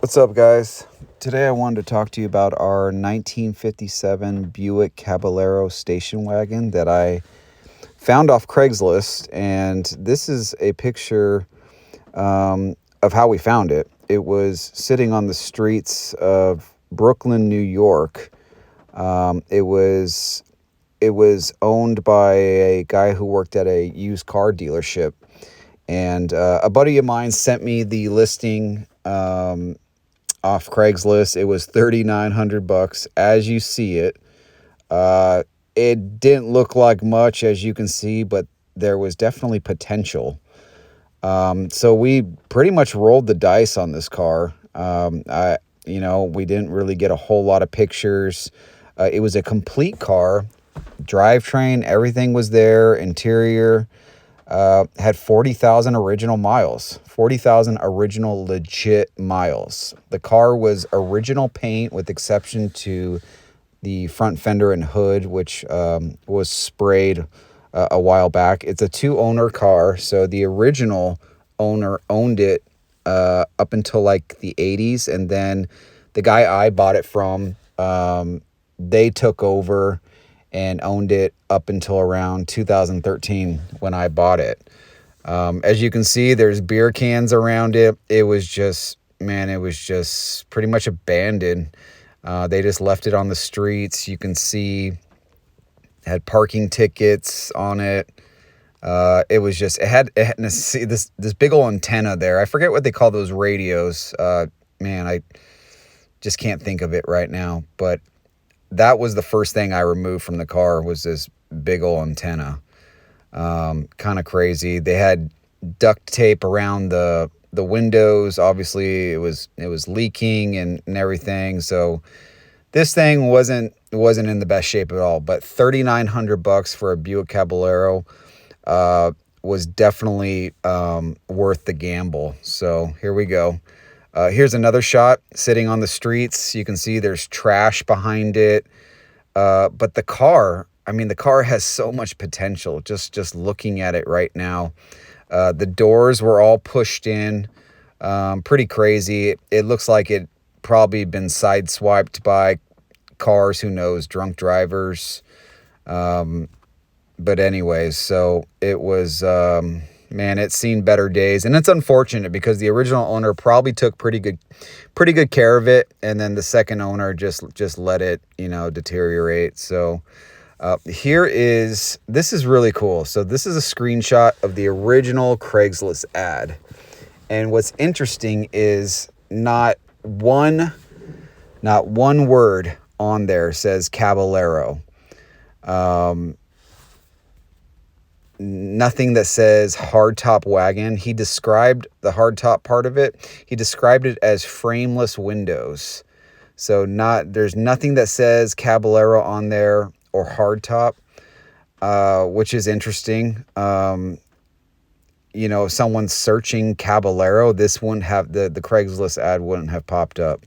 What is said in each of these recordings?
What's up, guys? Today I wanted to talk to you about our 1957 Buick Caballero station wagon that I found off Craigslist. And this is a picture of how we found it. It was sitting on the streets of Brooklyn, New York. It was owned by a guy who worked at a used car dealership. And a buddy of mine sent me the listing off Craigslist. It was $3,900 as you see it. It didn't look like much, as you can see, but there was definitely potential. So we pretty much rolled the dice on this car. We didn't really get a whole lot of pictures. It was a complete car, drivetrain, everything was there, interior. Had 40,000 original miles, 40,000 original legit miles. The car was original paint with exception to the front fender and hood, which was sprayed a while back. It's a two-owner car, so the original owner owned it up until like the 80s, and then the guy I bought it from, they took over and owned it up until around 2013 when I bought it. As you can see, there's beer cans around it. It was just pretty much abandoned. They just left it on the streets. You can see it had parking tickets on it. It had this big old antenna there. I forget what they call those radios. I just can't think of it right now, but that was the first thing I removed from the car, was this big old antenna. Kind of crazy. They had duct tape around the windows. Obviously it was leaking and everything. So this thing wasn't in the best shape at all, but $3,900 for a Buick Caballero, was definitely, worth the gamble. So here we go. Here's another shot sitting on the streets. You can see there's trash behind it. But the car has so much potential just looking at it right now. The doors were all pushed in, pretty crazy. It looks like it probably been sideswiped by cars, who knows, drunk drivers. But anyways, so it was, it's seen better days, and it's unfortunate because the original owner probably took pretty good care of it, and then the second owner just let it, deteriorate. So this is really cool. So this is a screenshot of the original Craigslist ad, and what's interesting is not one word on there says Caballero. Nothing that says hardtop wagon. He described the hardtop part of it. He described it as frameless windows. So there's nothing that says Caballero on there or hardtop, which is interesting. If someone's searching Caballero, this wouldn't have the Craigslist ad wouldn't have popped up.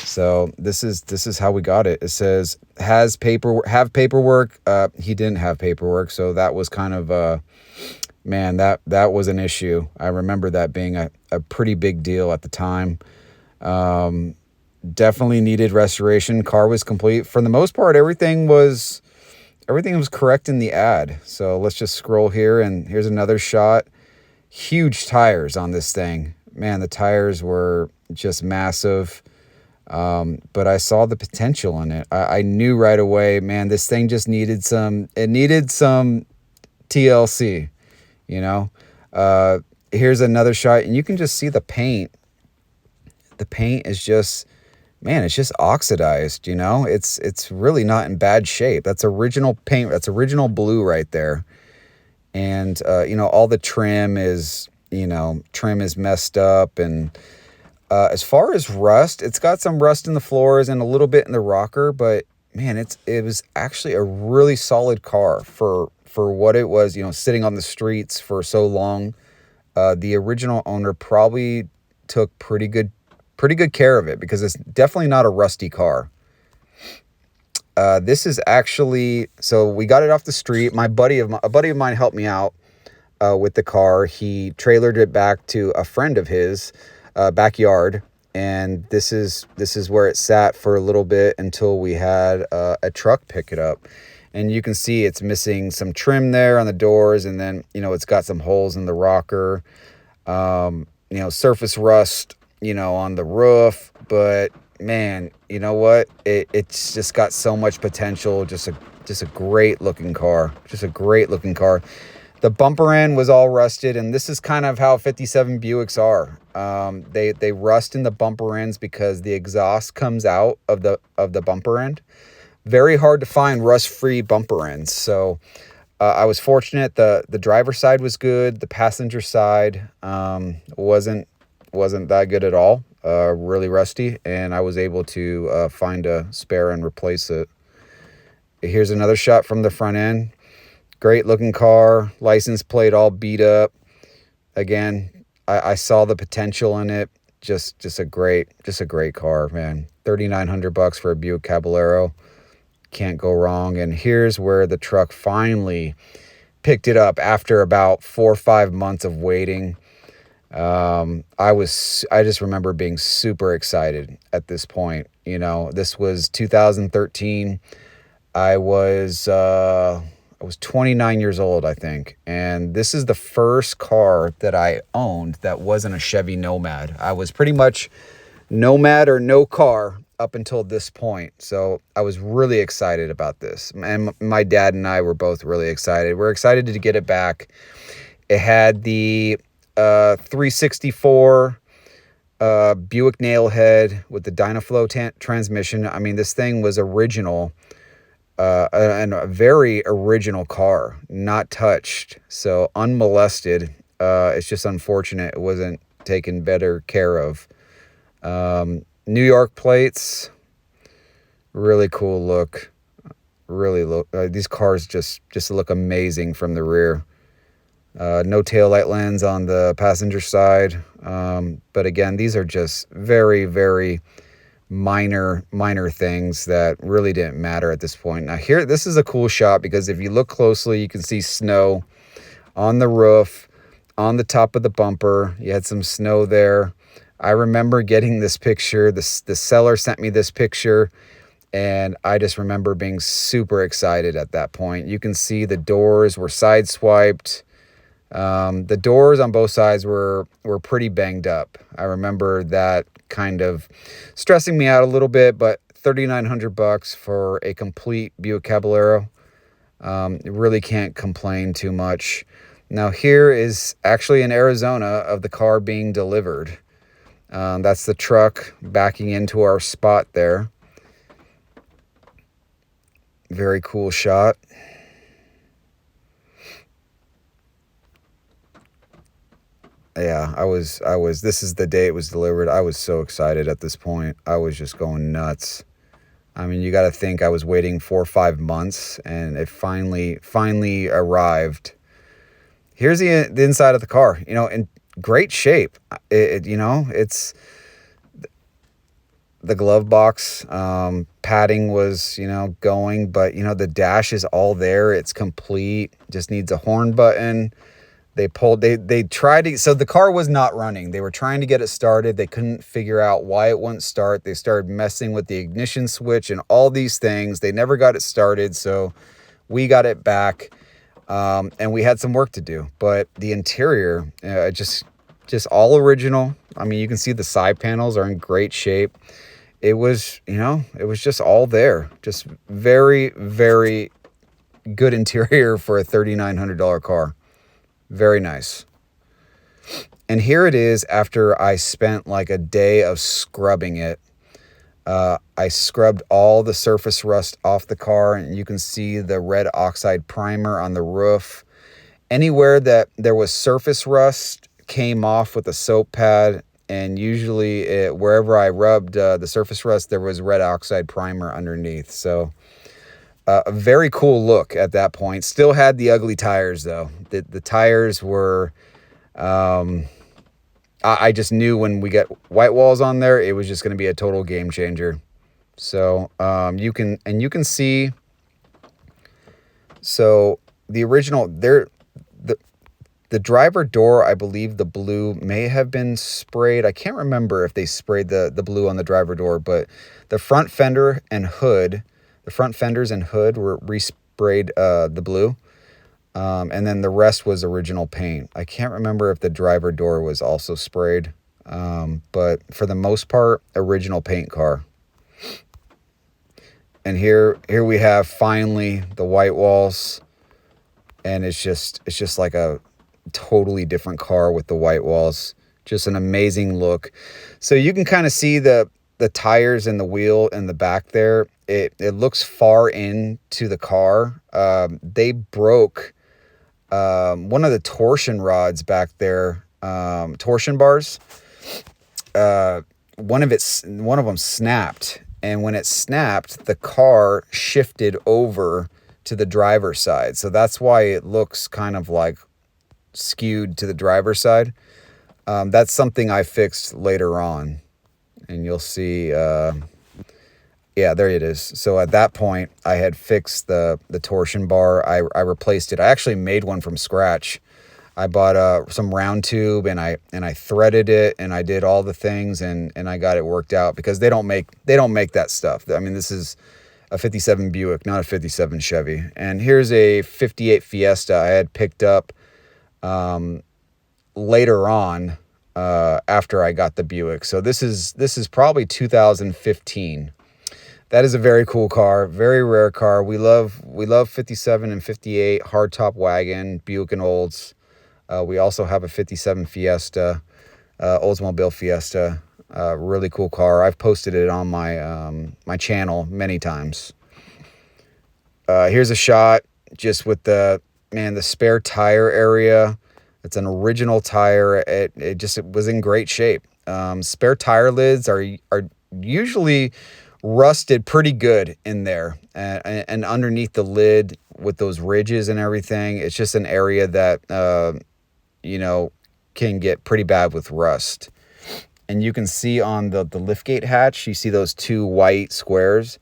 So this is how we got it. It says have paperwork. He didn't have paperwork, so that was kind of that was an issue. I remember that being a pretty big deal at the time. Definitely needed restoration. Car was complete. For the most part, everything was correct in the ad. So let's just scroll here, and here's another shot. Huge tires on this thing. Man, the tires were just massive. But I saw the potential in it. I knew right away, man, this thing just needed some TLC, here's another shot, and you can just see the paint. The paint is just, it's just oxidized, it's really not in bad shape. That's original paint. That's original blue right there. And, all the trim is messed up, and, as far as rust, it's got some rust in the floors and a little bit in the rocker, but man, it was actually a really solid car for what it was, sitting on the streets for so long. The original owner probably took pretty good care of it, because it's definitely not a rusty car. This is actually, so we got it off the street. A buddy of mine helped me out with the car. He trailered it back to a friend of his backyard. and this is where it sat for a little bit until we had a truck pick it up. And you can see it's missing some trim there on the doors, and then, you know, it's got some holes in the rocker, you know, surface rust, you know, on the roof. But man, you know what? It's just got so much potential. Just a great looking car. Just a great looking car. The bumper end was all rusted, and this is kind of how 57 Buicks are. They rust in the bumper ends because the exhaust comes out of the bumper end. Very hard to find rust-free bumper ends. So I was fortunate. The driver's side was good. The passenger side wasn't that good at all. Really rusty, and I was able to find a spare and replace it. Here's another shot from the front end. Great looking car. License plate all beat up. Again, I saw the potential in it. Just a great car, man. $3,900 for a Buick Caballero. Can't go wrong. And here's where the truck finally picked it up after about 4 or 5 months of waiting. I just remember being super excited at this point. You know, this was 2013. I was 29 years old, I think. And this is the first car that I owned that wasn't a Chevy Nomad. I was pretty much Nomad or no car up until this point. So I was really excited about this. And my dad and I were both really excited. We're excited to get it back. It had the 364 Buick Nailhead with the Dynaflow transmission. I mean, this thing was original, and a very original car, not touched, so unmolested. It's just unfortunate it wasn't taken better care of. New York plates, really cool look. Really look. These cars just look amazing from the rear. No taillight lens on the passenger side. But again, these are just very, very minor things that really didn't matter at this point. Now here, this is a cool shot because if you look closely, you can see snow on the roof, on the top of the bumper. You had some snow there. I remember getting this picture. The seller sent me this picture, and I just remember being super excited at that point. You can see the doors were side-swiped. The doors on both sides were pretty banged up. I remember that kind of stressing me out a little bit, but $3,900 for a complete Buick Caballero. Really can't complain too much. Now here is actually in Arizona of the car being delivered. That's the truck backing into our spot there. Very cool shot. Yeah, I was, this is the day it was delivered. I was so excited at this point. I was just going nuts. I mean, you got to think I was waiting 4 or 5 months, and it finally arrived. Here's the inside of the car, you know, in great shape. You know, it's the glove box, padding was, you know, going, but you know, the dash is all there. It's complete, just needs a horn button. They tried to, so the car was not running. They were trying to get it started. They couldn't figure out why it wouldn't start. They started messing with the ignition switch and all these things. They never got it started. So we got it back, and we had some work to do, but the interior, just all original. I mean, you can see the side panels are in great shape. It was, you know, it was just all there. Just very, very good interior for a $3,900 car. Very nice. And here it is after I spent like a day of scrubbing it. I scrubbed all the surface rust off the car, and you can see the red oxide primer on the roof. Anywhere that there was surface rust came off with a soap pad, and usually wherever I rubbed the surface rust, there was red oxide primer underneath. So a very cool look at that point. Still had the ugly tires though. The tires were, I just knew when we get white walls on there, it was just going to be a total game changer. So you can see, so the original, the The driver door, I believe the blue may have been sprayed. I can't remember if they sprayed the blue on the driver door, but the front fender and hood, the front fenders and hood were resprayed the blue. And then the rest was original paint. I can't remember if the driver door was also sprayed, but for the most part, original paint car. And here we have finally the white walls, and it's just like a totally different car with the white walls. Just an amazing look. So you can kind of see the tires and the wheel in the back there. It looks far into the car. They broke one of the torsion rods back there, torsion bars. One of them snapped, and when it snapped, the car shifted over to the driver's side. So that's why it looks kind of like skewed to the driver's side. That's something I fixed later on, and you'll see. Yeah, there it is. So at that point, I had fixed the torsion bar. I replaced it. I actually made one from scratch. I bought some round tube, and I threaded it, and I did all the things, and I got it worked out, because they don't make that stuff. I mean, this is a 57 Buick, not a 57 Chevy. And here's a 58 Fiesta I had picked up later on after I got the Buick. So this is probably 2015. That is a very cool car, very rare car. We love 57 and 58 hardtop wagon, Buick and Olds. We also have a 57 Fiesta, Oldsmobile Fiesta. Really cool car. I've posted it on my channel many times. Here's a shot just with the spare tire area. It's an original tire. It was in great shape. Spare tire lids are usually rusted pretty good in there, and underneath the lid with those ridges and everything, it's just an area that can get pretty bad with rust. And you can see on the liftgate hatch, you see those two white squares.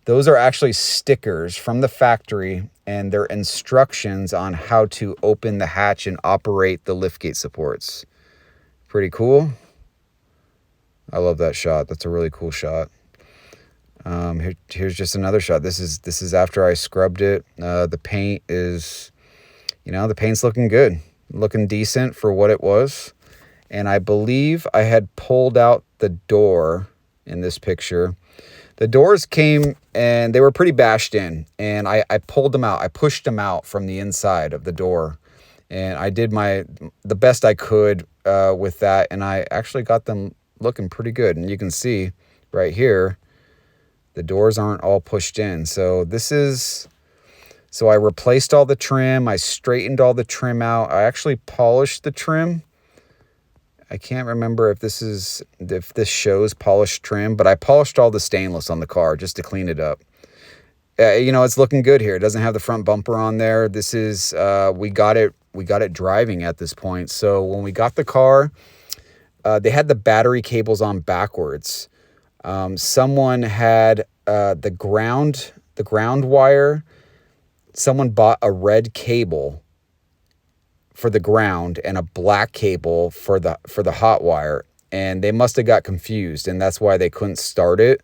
Those are actually stickers from the factory, and they're instructions on how to open the hatch and operate the liftgate supports. Pretty cool. I love that shot. That's a really cool shot. Here's just another shot. This is after I scrubbed it. The paint is, the paint's looking good, looking decent for what it was. And I believe I had pulled out the door in this picture. The doors came and they were pretty bashed in, and I pulled them out. I pushed them out from the inside of the door, and I did the best I could with that, and I actually got them looking pretty good. And you can see right here, the doors aren't all pushed in. So I replaced all the trim. I straightened all the trim out. I actually polished the trim. I can't remember if this shows polished trim, but I polished all the stainless on the car just to clean it up. It's looking good here. It doesn't have the front bumper on there. This is, we got it driving at this point. So when we got the car, they had the battery cables on backwards. Someone had the ground wire. Someone bought a red cable for the ground and a black cable for the hot wire, and they must have got confused, and that's why they couldn't start it.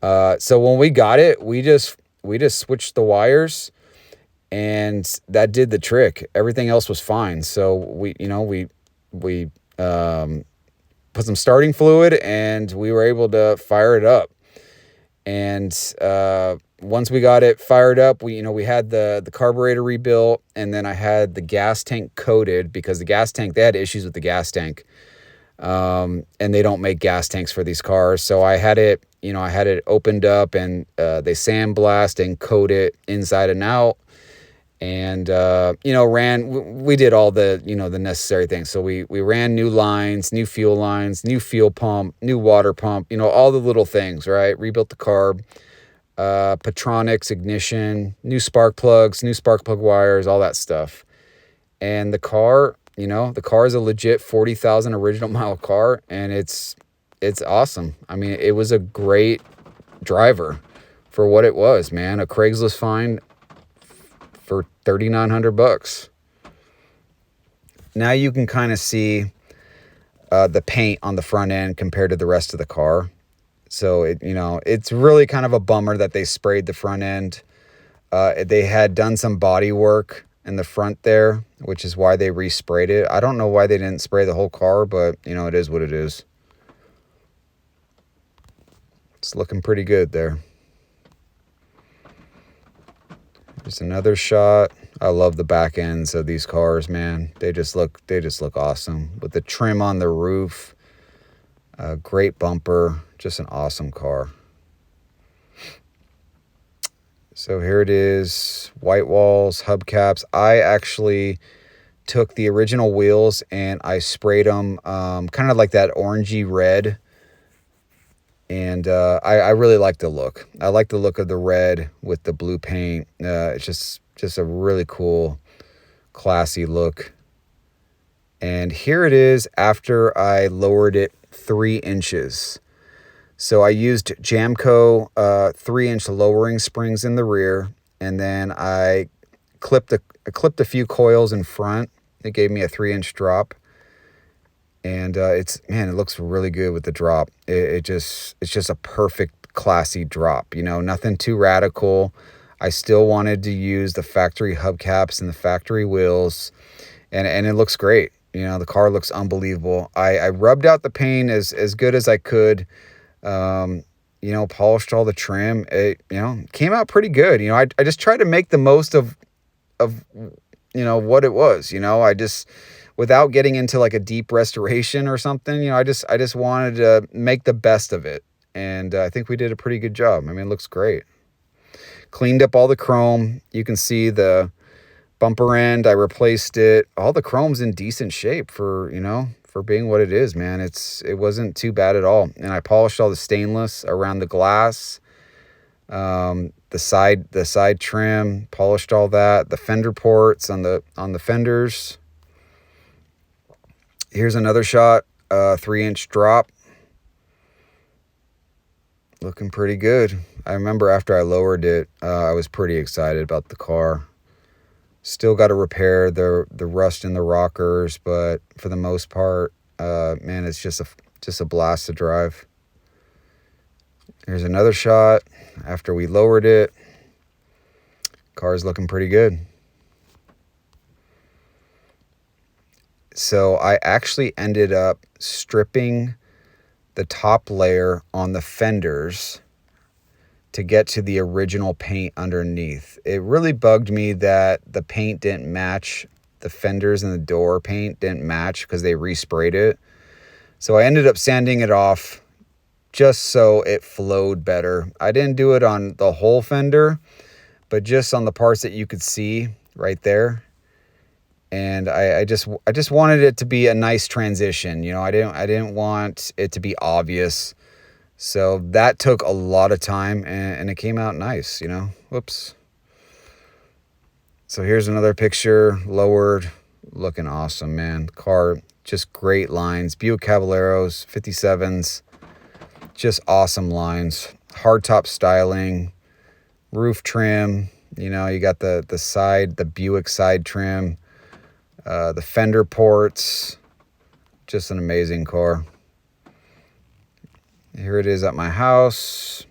So when we got it, we just switched the wires, and that did the trick. Everything else was fine. So we put some starting fluid, and we were able to fire it up. And once we got it fired up, we had the carburetor rebuilt, and then I had the gas tank coated, because the gas tank, they had issues with the gas tank, and they don't make gas tanks for these cars. So I had it opened up, and they sandblast and coat it inside and out, and we did all the the necessary things. So we ran new lines, new fuel pump, new water pump, all the little things, right? Rebuilt the carb, Patronics ignition, new spark plug wires, all that stuff. And the car is a legit 40,000 original mile car, and it's awesome. I mean, it was a great driver for what it was, man. A Craigslist find for $3,900. now you can kind of see the paint on the front end compared to the rest of the car. So it's really kind of a bummer that they sprayed the front end. They had done some body work in the front there, which is why they resprayed it. I don't know why they didn't spray the whole car, but it is what it is. It's looking pretty good there. There's another shot. I love the back ends of these cars, man. They just look awesome with the trim on the roof. Great bumper, just an awesome car. So here it is, white walls, hubcaps. I actually took the original wheels and I sprayed them kind of like that orangey red. And I really like the look. I like the look of the red with the blue paint. It's just a really cool, classy look. And here it is after I lowered it 3 inches. So I used Jamco 3-inch lowering springs in the rear, and then I clipped a few coils in front. It gave me a 3-inch drop. And it looks really good with the drop. It's just a perfect classy drop. Nothing too radical. I still wanted to use the factory hubcaps and the factory wheels, and it looks great. The car looks unbelievable. I rubbed out the paint as good as I could. Polished all the trim. It came out pretty good. I just tried to make the most of what it was. I just, without getting into like a deep restoration or something, I just wanted to make the best of it. And I think we did a pretty good job. It looks great. Cleaned up all the chrome. You can see the bumper end. I replaced it. All the chrome's in decent shape for being what it is, man. It wasn't too bad at all. And I polished all the stainless around the glass. The side trim, polished all that. The fender ports on the fenders. Here's another shot, 3-inch drop. Looking pretty good. I remember after I lowered it, I was pretty excited about the car. Still got to repair the rust in the rockers, but for the most part, man, it's just a blast to drive. Here's another shot after we lowered it. Car's looking pretty good. So I actually ended up stripping the top layer on the fenders to get to the original paint underneath. It really bugged me that the paint didn't match. The fenders and the door paint didn't match because they resprayed it. So I ended up sanding it off just so it flowed better. I didn't do it on the whole fender, but just on the parts that you could see right there. And I just wanted it to be a nice transition. I didn't want it to be obvious. So that took a lot of time, and it came out nice, Whoops. So here's another picture, lowered, looking awesome, man. Car, just great lines. Buick Caballeros, 57s, just awesome lines. Hardtop styling, roof trim. You got the Buick side trim, the fender ports. Just an amazing car. Here it is at my house.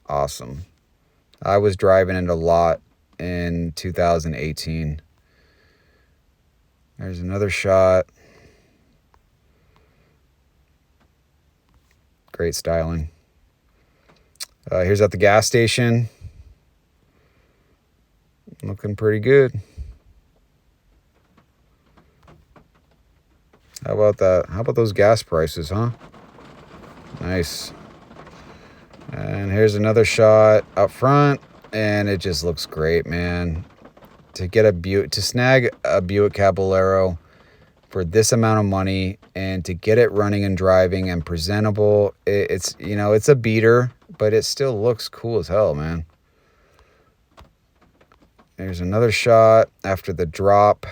Awesome. I was driving it a lot in 2018. There's another shot. Great styling. Here's at the gas station. Looking pretty good. How about that? How about those gas prices, huh? Nice. And here's another shot up front, and it just looks great, man. To snag a Buick Caballero for this amount of money and to get it running and driving and presentable, it's a beater, but it still looks cool as hell, man. There's another shot after the drop.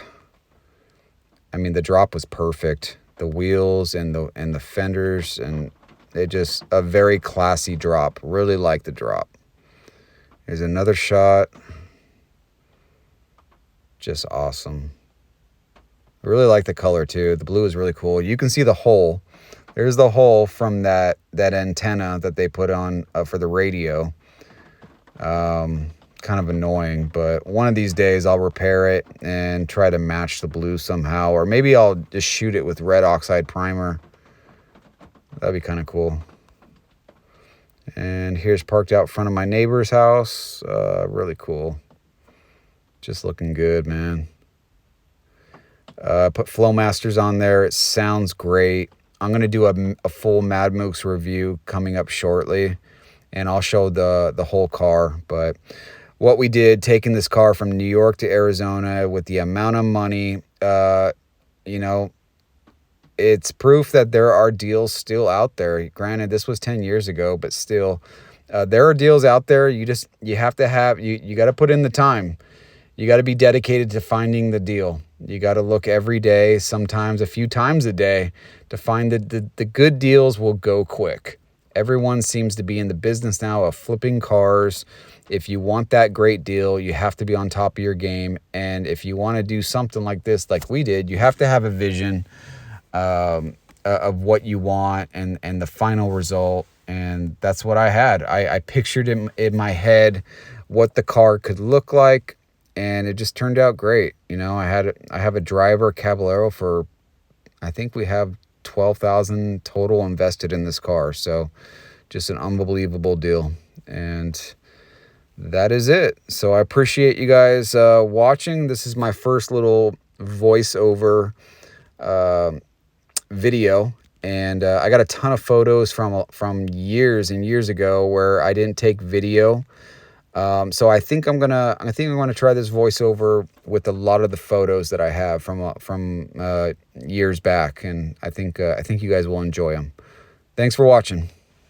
The drop was perfect. The wheels and the fenders, and it just a very classy drop. Really like the drop. Here's another shot. Just awesome. I really like the color too. The blue is really cool. You can see the hole. There's the hole from that antenna that they put on for the radio. Kind of annoying, but one of these days I'll repair it and try to match the blue somehow, or maybe I'll just shoot it with red oxide primer. That'd be kind of cool. And here's parked out front of my neighbor's house. Really cool. Just looking good, man. Put Flowmasters on there. It sounds great. I'm going to do a full MadMooks review coming up shortly, and I'll show the whole car. But what we did, taking this car from New York to Arizona with the amount of money, you know, it's proof that there are deals still out there. Granted, this was 10 years ago, but still, there are deals out there. You have to have, you got to put in the time. You got to be dedicated to finding the deal. You got to look every day, sometimes a few times a day, to find the good deals will go quick. Everyone seems to be in the business now of flipping cars. If you want that great deal, you have to be on top of your game. And if you want to do something like this, like we did, you have to have a vision of what you want and the final result. And that's what I had. I pictured in my head what the car could look like, and it just turned out great. You know, I have a driver Caballero for, I think we have $12,000 total invested in this car. So just an unbelievable deal. And that is it. So I appreciate you guys watching. This is my first little voiceover video, and I got a ton of photos from years and years ago where I didn't take video. So I think I'm gonna try this voiceover with a lot of the photos that I have from years back, and I think you guys will enjoy them. Thanks for watching.